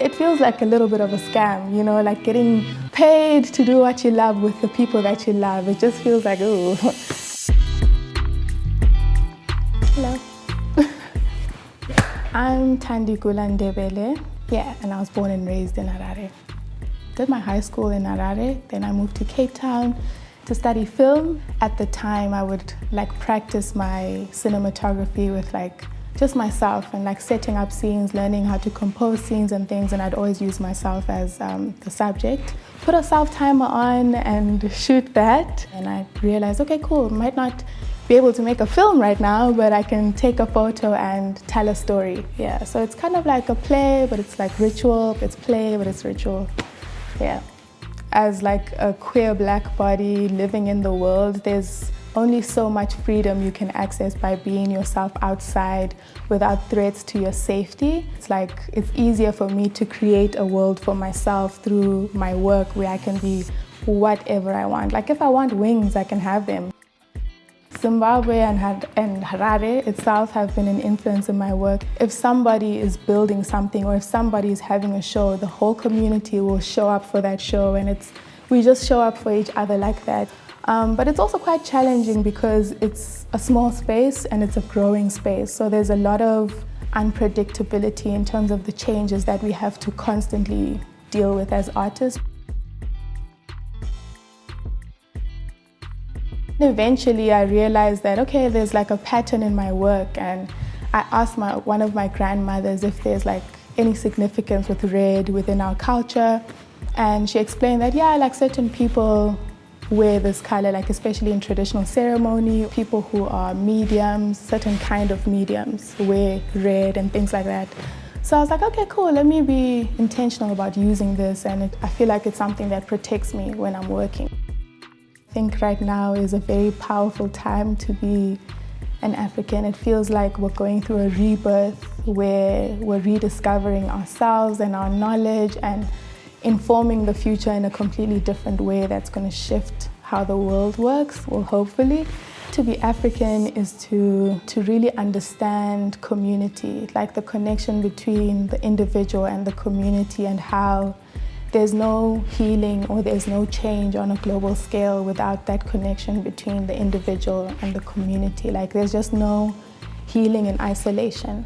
It feels like a little bit of a scam, you know, like getting paid to do what you love with the people that you love. It just feels like, ooh. Hello. I'm Thandiwe Gula-Ndebele. Yeah, and I was born and raised in Harare. Did my high school in Harare, then I moved to Cape Town to study film. At the time, I would practice my cinematography with just myself and setting up scenes, learning how to compose scenes and things, and I'd always use myself as the subject. Put a self-timer on and shoot that, and I realized, okay, cool, might not be able to make a film right now, but I can take a photo and tell a story. Yeah, so it's kind of like a play, but it's like ritual. It's play, but it's ritual. Yeah. As a queer black body living in the world, there's only so much freedom you can access by being yourself outside without threats to your safety. It's easier for me to create a world for myself through my work where I can be whatever I want. If I want wings, I can have them. Zimbabwe and Harare itself have been an influence in my work. If somebody is building something or if somebody is having a show, the whole community will show up for that show, and we just show up for each other like that. But it's also quite challenging because it's a small space and it's a growing space. So there's a lot of unpredictability in terms of the changes that we have to constantly deal with as artists. Eventually, I realized that, okay, there's a pattern in my work, and I asked one of my grandmothers if there's any significance with red within our culture, and she explained that, yeah, certain people wear this color, especially in traditional ceremony. People who are mediums, certain kind of mediums, wear red and things like that. So I was like, okay, cool, let me be intentional about using this, and I feel like it's something that protects me when I'm working. I think right now is a very powerful time to be an African. It feels like we're going through a rebirth where we're rediscovering ourselves and our knowledge and informing the future in a completely different way that's going to shift how the world works, well, hopefully. To be African is to really understand community, the connection between the individual and the community, and how there's no healing or there's no change on a global scale without that connection between the individual and the community. There's just no healing in isolation.